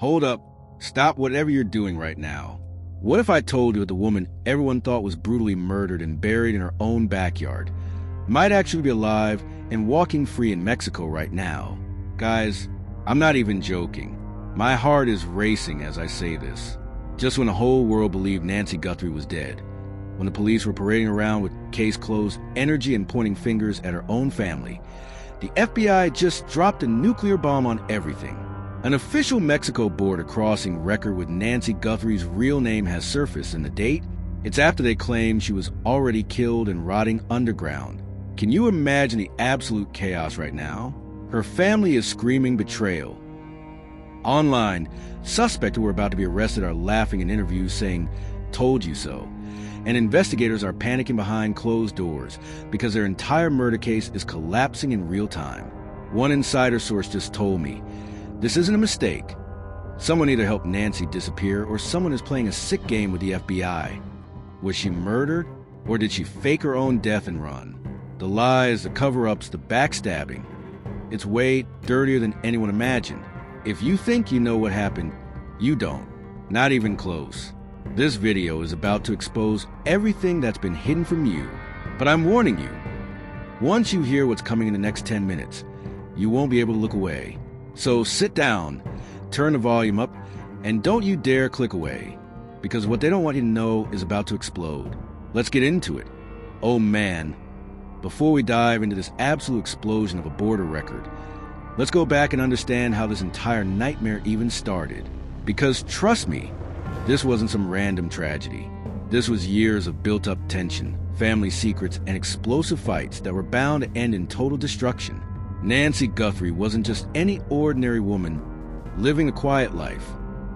Hold up. Stop whatever you're doing right now. What if I told you that the woman everyone thought was brutally murdered and buried in her own backyard might actually be alive and walking free in Mexico right now? Guys, I'm not even joking. My heart is racing as I say this. Just when the whole world believed Nancy Guthrie was dead, when the police were parading around with case closed energy and pointing fingers at her own family, the FBI just dropped a nuclear bomb on everything. An official Mexico border crossing record with Nancy Guthrie's real name has surfaced, and the date? It's after they claimed she was already killed and rotting underground. Can you imagine the absolute chaos right now? Her family is screaming betrayal. Online, suspects who are about to be arrested are laughing in interviews saying, "Told you so." And investigators are panicking behind closed doors because their entire murder case is collapsing in real time. One insider source just told me, "This isn't a mistake. Someone either helped Nancy disappear or someone is playing a sick game with the FBI. Was she murdered, or did she fake her own death and run?" The lies, the cover-ups, the backstabbing. It's way dirtier than anyone imagined. If you think you know what happened, you don't. Not even close. This video is about to expose everything that's been hidden from you. But I'm warning you, once you hear what's coming in the next 10 minutes, you won't be able to look away. So sit down, turn the volume up, and don't you dare click away, because what they don't want you to know is about to explode. Let's get into it. Oh man, before we dive into this absolute explosion of a border record, let's go back and understand how this entire nightmare even started. Because trust me, this wasn't some random tragedy. This was years of built-up tension, family secrets, and explosive fights that were bound to end in total destruction. Nancy Guthrie wasn't just any ordinary woman living a quiet life.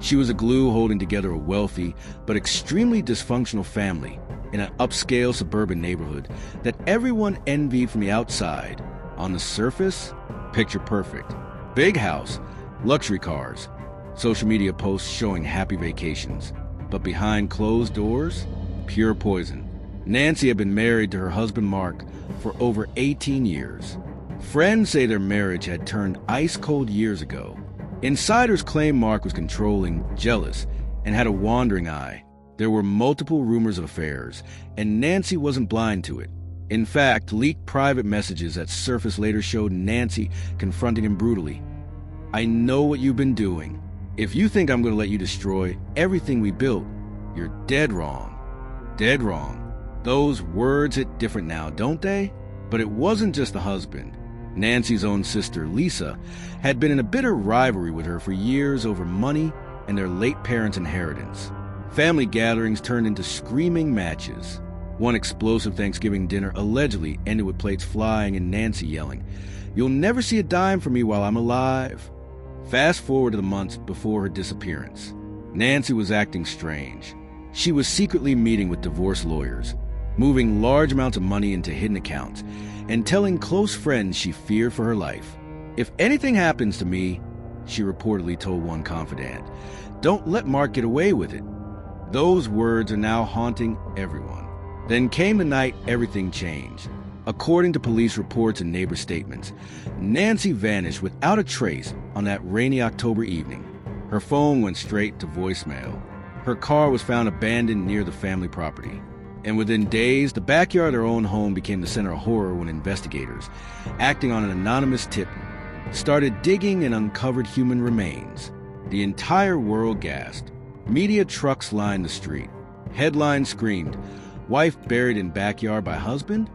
She was a glue holding together a wealthy but extremely dysfunctional family in an upscale suburban neighborhood that everyone envied from the outside. On the surface, picture perfect. Big house, luxury cars, social media posts showing happy vacations. But behind closed doors, pure poison. Nancy had been married to her husband Mark for over 18 years. Friends say their marriage had turned ice cold years ago. Insiders claim Mark was controlling, jealous, and had a wandering eye. There were multiple rumors of affairs, and Nancy wasn't blind to it. In fact, leaked private messages that surfaced later showed Nancy confronting him brutally. "I know what you've been doing. If you think I'm going to let you destroy everything we built, you're dead wrong." Dead wrong. Those words hit different now, don't they? But it wasn't just the husband. Nancy's own sister, Lisa, had been in a bitter rivalry with her for years over money and their late parents' inheritance. Family gatherings turned into screaming matches. One explosive Thanksgiving dinner allegedly ended with plates flying and Nancy yelling, "You'll never see a dime from me while I'm alive." Fast forward to the months before her disappearance. Nancy was acting strange. She was secretly meeting with divorce lawyers, moving large amounts of money into hidden accounts, and telling close friends she feared for her life. "If anything happens to me," she reportedly told one confidant, "don't let Mark get away with it." Those words are now haunting everyone. Then came the night everything changed. According to police reports and neighbor statements, Nancy vanished without a trace on that rainy October evening. Her phone went straight to voicemail. Her car was found abandoned near the family property. And within days, the backyard of her own home became the center of horror when investigators, acting on an anonymous tip, started digging and uncovered human remains. The entire world gasped. Media trucks lined the street. Headlines screamed, "Wife buried in backyard by husband?"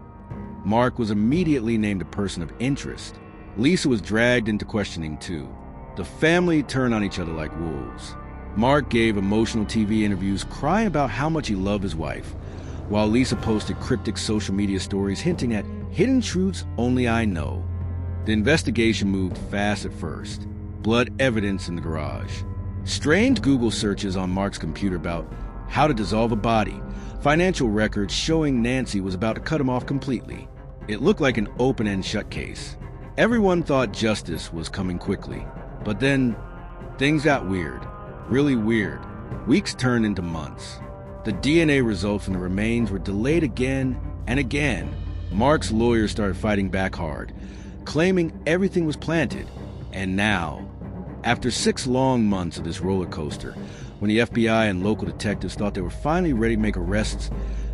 Mark was immediately named a person of interest. Lisa was dragged into questioning too. The family turned on each other like wolves. Mark gave emotional TV interviews crying about how much he loved his wife, while Lisa posted cryptic social media stories hinting at hidden truths only I know. The investigation moved fast at first. Blood evidence in the garage. Strange Google searches on Mark's computer about how to dissolve a body. Financial records showing Nancy was about to cut him off completely. It looked like an open and shut case. Everyone thought justice was coming quickly. But then, things got weird. Really weird. Weeks turned into months. The DNA results from the remains were delayed again and again. Mark's lawyers started fighting back hard, claiming everything was planted. And now, After 6 long months of this roller coaster, when the FBI and local detectives thought they were finally ready to make arrests,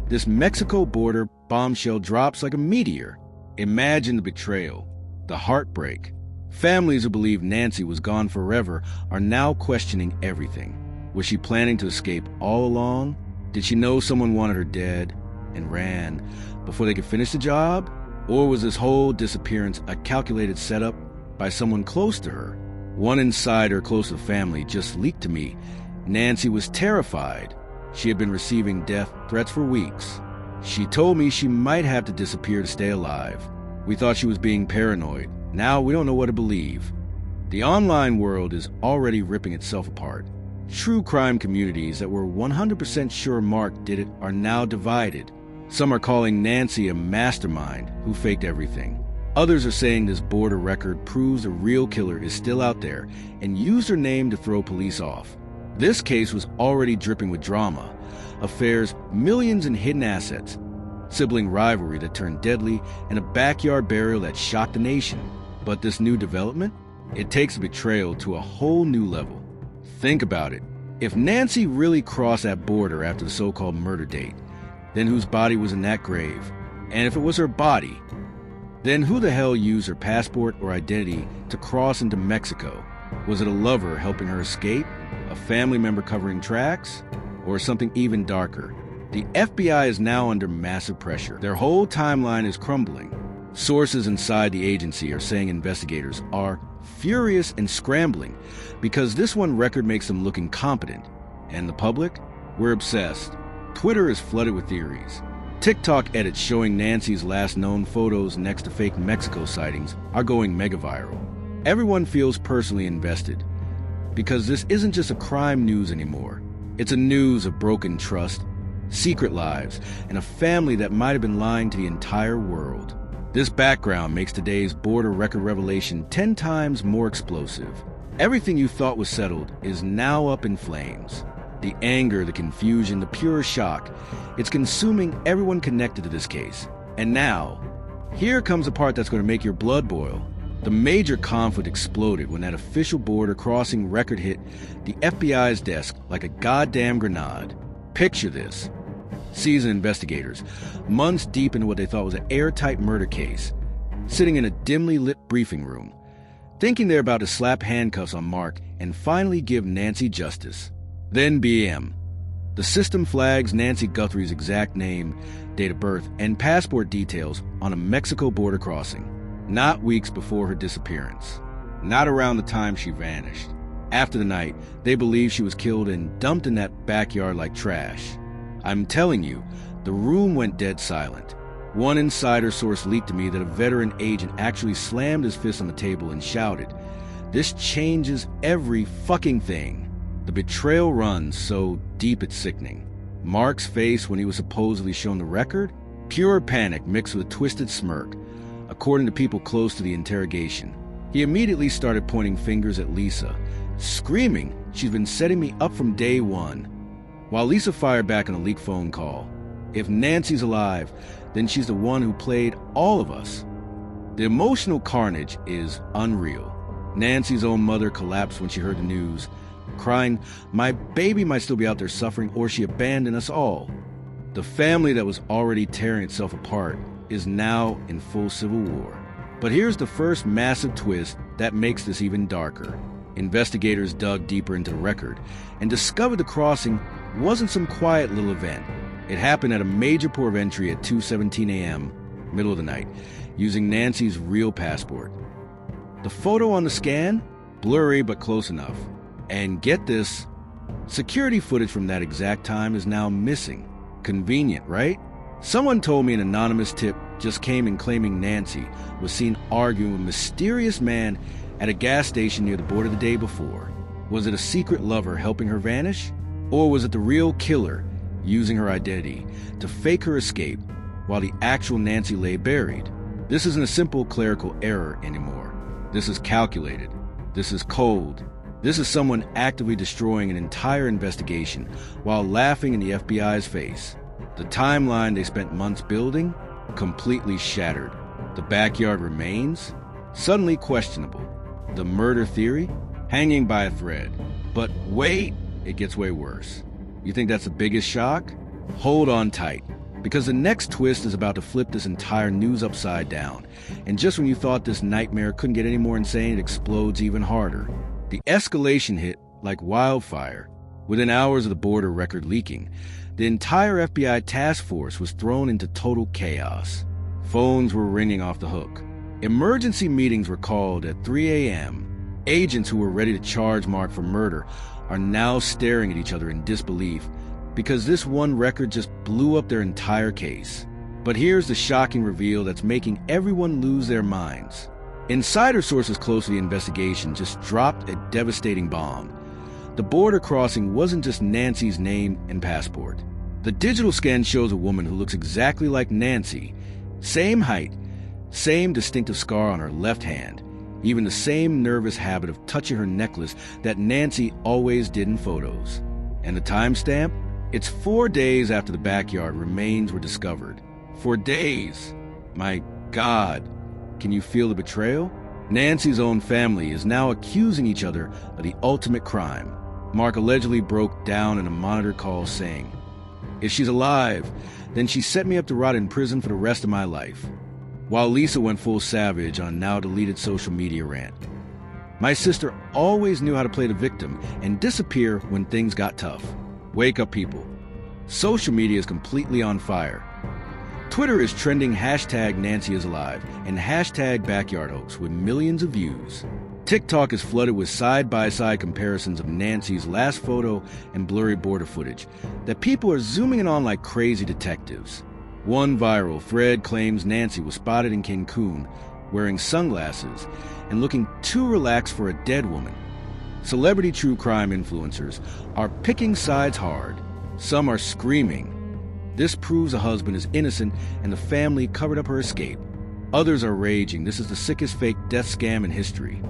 this Mexico border bombshell drops like a meteor. Imagine the betrayal, the heartbreak. Families who believed Nancy was gone forever are now questioning everything. Was she planning to escape all along? Did she know someone wanted her dead and ran before they could finish the job? Or was this whole disappearance a calculated setup by someone close to her? One insider close to the family just leaked to me Nancy was terrified. She had been receiving death threats for weeks. She told me she might have to disappear to stay alive. We thought she was being paranoid. Now we don't know what to believe. The online world is already ripping itself apart. True crime communities that were 100% sure Mark did it are now divided. Some are calling Nancy a mastermind who faked everything. Others are saying this border record proves a real killer is still out there and used her name to throw police off. This case was already dripping with drama, affairs, millions in hidden assets, sibling rivalry that turned deadly, and a backyard burial that shocked the nation. But this new development? It takes a betrayal to a whole new level. Think about it. If Nancy really crossed that border after the so-called murder date, then whose body was in that grave? And if it was her body, then who the hell used her passport or identity to cross into Mexico? Was it a lover helping her escape? A family member covering tracks? Or something even darker? The FBI is now under massive pressure. Their whole timeline is crumbling. Sources inside the agency are saying investigators are furious and scrambling because this one record makes them look incompetent. And the public? We're obsessed. Twitter is flooded with theories. TikTok edits showing Nancy's last known photos next to fake Mexico sightings are going mega viral. Everyone feels personally invested because this isn't just a crime news anymore. It's a news of broken trust, secret lives, and a family that might have been lying to the entire world. This background makes today's border record revelation 10 times more explosive. Everything you thought was settled is now up in flames. The anger, the confusion, the pure shock, it's consuming everyone connected to this case. And now, here comes the part that's going to make your blood boil. The major conflict exploded when that official border crossing record hit the FBI's desk like a goddamn grenade. Picture this. Seasoned investigators, months deep into what they thought was an airtight murder case, sitting in a dimly lit briefing room, thinking they're about to slap handcuffs on Mark and finally give Nancy justice. Then BM. The system flags Nancy Guthrie's exact name, date of birth, and passport details on a Mexico border crossing. Not weeks before her disappearance. Not around the time she vanished. After the night, they believe she was killed and dumped in that backyard like trash. I'm telling you, the room went dead silent. One insider source leaked to me that a veteran agent actually slammed his fist on the table and shouted, "This changes every fucking thing." The betrayal runs so deep it's sickening. Mark's face when he was supposedly shown the record? Pure panic mixed with a twisted smirk, according to people close to the interrogation. He immediately started pointing fingers at Lisa, screaming she's been setting me up from day one. While Lisa fired back on a leaked phone call, if Nancy's alive, then she's the one who played all of us. The emotional carnage is unreal. Nancy's own mother collapsed when she heard the news, crying, "My baby might still be out there suffering, or she abandoned us all." The family that was already tearing itself apart is now in full civil war. But here's the first massive twist that makes this even darker. Investigators dug deeper into the record and discovered the crossing wasn't some quiet little event. It happened at a major port of entry at 2:17 a.m., middle of the night, using Nancy's real passport. The photo on the scan? Blurry but close enough. And get this, security footage from that exact time is now missing. Convenient, right? Someone told me an anonymous tip just came in claiming Nancy was seen arguing with a mysterious man at a gas station near the border the day before. Was it a secret lover helping her vanish? Or was it the real killer using her identity to fake her escape while the actual Nancy lay buried? This isn't a simple clerical error anymore. This is calculated. This is cold. This is someone actively destroying an entire investigation while laughing in the FBI's face. The timeline they spent months building, completely shattered. The backyard remains, suddenly questionable. The murder theory, hanging by a thread. But wait, it gets way worse. You think that's the biggest shock? Hold on tight, because the next twist is about to flip this entire news upside down. And just when you thought this nightmare couldn't get any more insane, it explodes even harder. The escalation hit like wildfire. Within hours of the border record leaking, the entire FBI task force was thrown into total chaos. Phones were ringing off the hook. Emergency meetings were called at 3 a.m. Agents who were ready to charge Mark for murder are now staring at each other in disbelief because this one record just blew up their entire case. But here's the shocking reveal that's making everyone lose their minds. Insider sources close to the investigation just dropped a devastating bomb. The border crossing wasn't just Nancy's name and passport. The digital scan shows a woman who looks exactly like Nancy. Same height, same distinctive scar on her left hand, even the same nervous habit of touching her necklace that Nancy always did in photos. And the timestamp? It's 4 days after the backyard remains were discovered. 4 days. My God. Can you feel the betrayal? Nancy's own family is now accusing each other of the ultimate crime. Mark allegedly broke down in a monitor call saying, "If she's alive, then she set me up to rot in prison for the rest of my life." While Lisa went full savage on a now-deleted social media rant. "My sister always knew how to play the victim and disappear when things got tough. Wake up, people." Social media is completely on fire. Twitter is trending hashtag Nancy is alive and hashtag backyard hoax with millions of views. TikTok is flooded with side-by-side comparisons of Nancy's last photo and blurry border footage that people are zooming in on like crazy detectives. One viral thread claims Nancy was spotted in Cancun wearing sunglasses and looking too relaxed for a dead woman. Celebrity true crime influencers are picking sides hard. Some are screaming, "This proves a husband is innocent and the family covered up her escape." Others are raging, "This is the sickest fake death scam in history."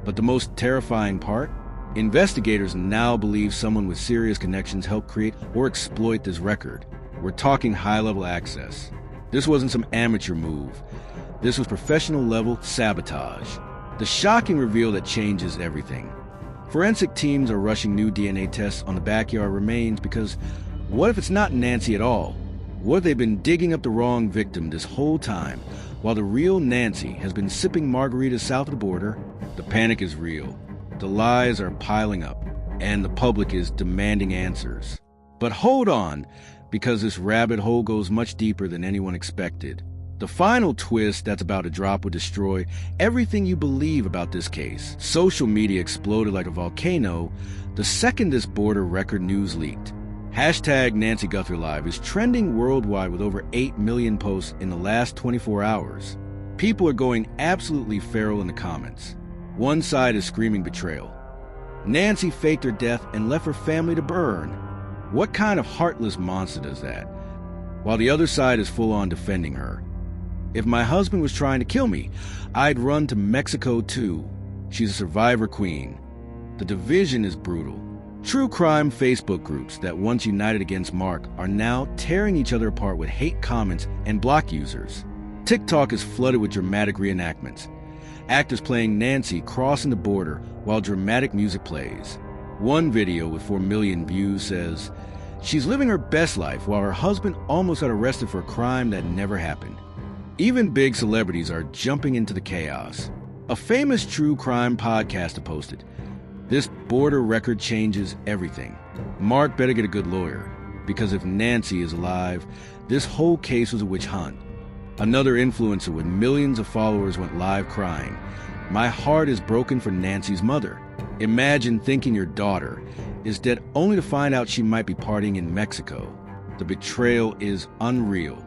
But the most terrifying part? Investigators now believe someone with serious connections helped create or exploit this record. We're talking high-level access. This wasn't some amateur move. This was professional-level sabotage. The shocking reveal that changes everything. Forensic teams are rushing new DNA tests on the backyard remains because what if it's not Nancy at all? What if they've been digging up the wrong victim this whole time while the real Nancy has been sipping margaritas south of the border? The panic is real. The lies are piling up, and the public is demanding answers. But hold on, because this rabbit hole goes much deeper than anyone expected. The final twist that's about to drop will destroy everything you believe about this case. Social media exploded like a volcano the second this border record news leaked. Hashtag Nancy Guthrie Live is trending worldwide with over 8 million posts in the last 24 hours. People are going absolutely feral in the comments. One side is screaming betrayal. Nancy faked her death and left her family to burn. What kind of heartless monster does that? While the other side is full on defending her. If my husband was trying to kill me, I'd run to Mexico too. She's a survivor queen. The division is brutal. True crime Facebook groups that once united against Mark are now tearing each other apart with hate comments and block users. TikTok is flooded with dramatic reenactments. Actors playing Nancy crossing the border while dramatic music plays. One video with 4 million views says, "She's living her best life while her husband almost got arrested for a crime that never happened." Even big celebrities are jumping into the chaos. A famous true crime podcaster posted, "This border record changes everything. Mark better get a good lawyer, because if Nancy is alive, this whole case was a witch hunt." Another influencer with millions of followers went live crying, "My heart is broken for Nancy's mother. Imagine thinking your daughter is dead only to find out she might be partying in Mexico. The betrayal is unreal."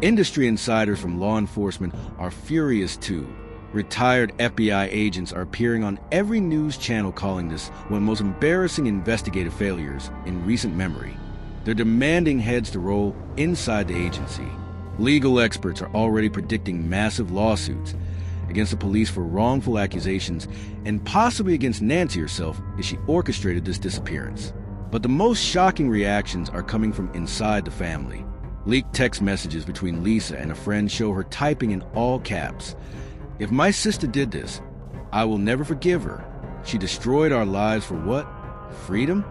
Industry insiders from law enforcement are furious too. Retired FBI agents are appearing on every news channel calling this one of the most embarrassing investigative failures in recent memory. They're demanding heads to roll inside the agency. Legal experts are already predicting massive lawsuits against the police for wrongful accusations and possibly against Nancy herself if she orchestrated this disappearance. But the most shocking reactions are coming from inside the family. Leaked text messages between Lisa and a friend show her typing in all caps, "If my sister did this, I will never forgive her. She destroyed our lives for what? Freedom?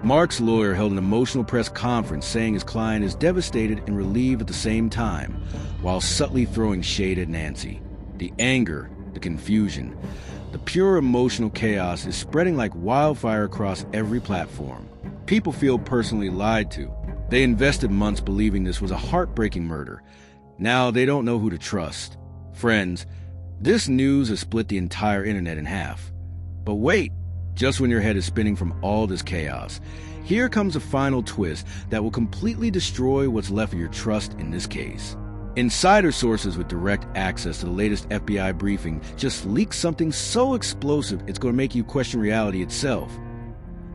Mark's lawyer held an emotional press conference saying his client is devastated and relieved at the same time, while subtly throwing shade at Nancy. The anger, the confusion, the pure emotional chaos is spreading like wildfire across every platform. People feel personally lied to. They invested months believing this was a heartbreaking murder. Now they don't know who to trust. Friends, this news has split the entire internet in half. But wait, just when your head is spinning from all this chaos, here comes a final twist that will completely destroy what's left of your trust in this case. Insider sources with direct access to the latest FBI briefing just leaked something so explosive it's going to make you question reality itself.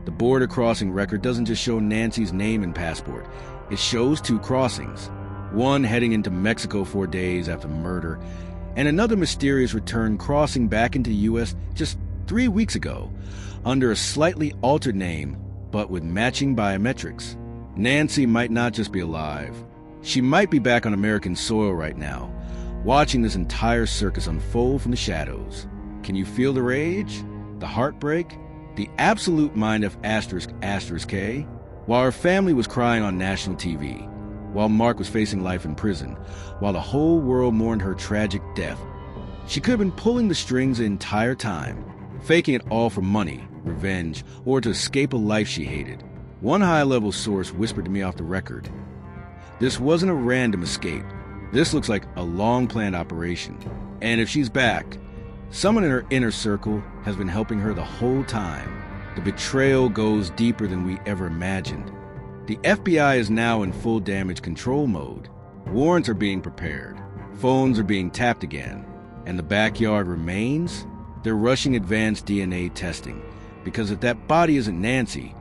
The border crossing record doesn't just show Nancy's name and passport. It shows 2 crossings. One heading into Mexico 4 days after murder, and another mysterious return crossing back into the U.S. just 3 weeks ago, under a slightly altered name, but with matching biometrics. Nancy might not just be alive. She might be back on American soil right now, watching this entire circus unfold from the shadows. Can you feel the rage? The heartbreak? The absolute mind of ***** K? While her family was crying on national TV, while Mark was facing life in prison, while the whole world mourned her tragic death, she could have been pulling the strings the entire time, faking it all for money, revenge, or to escape a life she hated. One high-level source whispered to me off the record, "This wasn't a random escape. This looks like a long-planned operation. And if she's back, someone in her inner circle has been helping her the whole time." The betrayal goes deeper than we ever imagined. The FBI is now in full damage control mode. Warrants are being prepared. Phones are being tapped again. And the backyard remains? They're rushing advanced DNA testing. Because if that body isn't Nancy,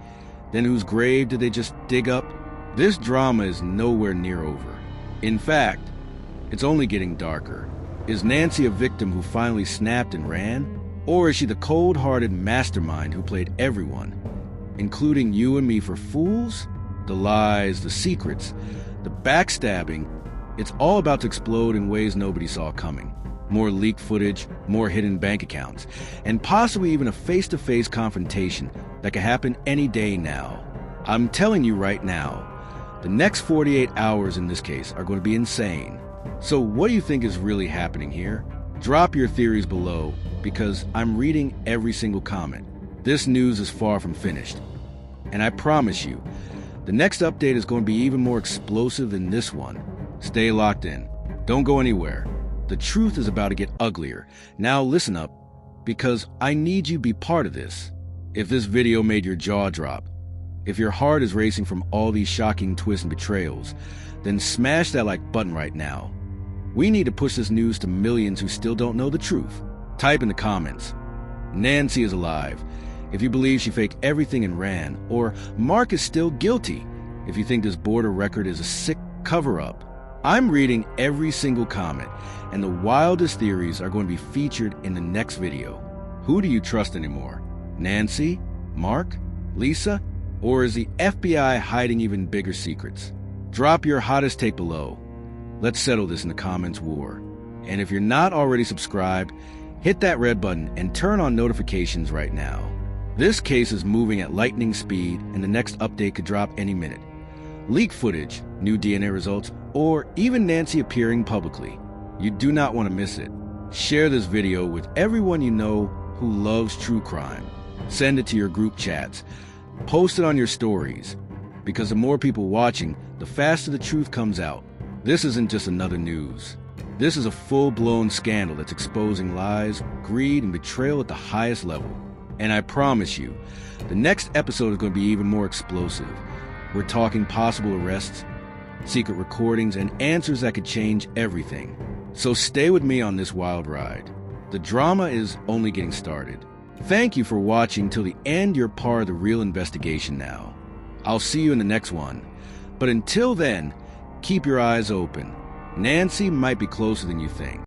then whose grave did they just dig up? This drama is nowhere near over. In fact, it's only getting darker. Is Nancy a victim who finally snapped and ran? Or is she the cold-hearted mastermind who played everyone, including you and me, for fools? The lies, the secrets, the backstabbing, it's all about to explode in ways nobody saw coming. More leaked footage, more hidden bank accounts, and possibly even a face-to-face confrontation that could happen any day now. I'm telling you right now, the next 48 hours in this case are going to be insane. So what do you think is really happening here? Drop your theories below, because I'm reading every single comment. This news is far from finished. And I promise you, the next update is going to be even more explosive than this one. Stay locked in. Don't go anywhere. The truth is about to get uglier. Now listen up, because I need you to be part of this. If this video made your jaw drop, if your heart is racing from all these shocking twists and betrayals, then smash that like button right now. We need to push this news to millions who still don't know the truth. Type in the comments, "Nancy is alive," if you believe she faked everything and ran, or "Mark is still guilty," if you think this border record is a sick cover-up. I'm reading every single comment, and the wildest theories are going to be featured in the next video. Who do you trust anymore? Nancy? Mark? Lisa? Or is the FBI hiding even bigger secrets? Drop your hottest take below. Let's settle this in the comments war. And if you're not already subscribed, hit that red button and turn on notifications right now. This case is moving at lightning speed, and the next update could drop any minute. Leak footage, new DNA results, or even Nancy appearing publicly. You do not want to miss it. Share this video with everyone you know who loves true crime. Send it to your group chats. Post it on your stories. Because the more people watching, the faster the truth comes out. This isn't just another news. This is a full-blown scandal that's exposing lies, greed, and betrayal at the highest level. And I promise you, the next episode is going to be even more explosive. We're talking possible arrests, secret recordings, and answers that could change everything. So stay with me on this wild ride. The drama is only getting started. Thank you for watching till the end. You're part of the real investigation now. I'll see you in the next one. But until then, keep your eyes open. Nancy might be closer than you think.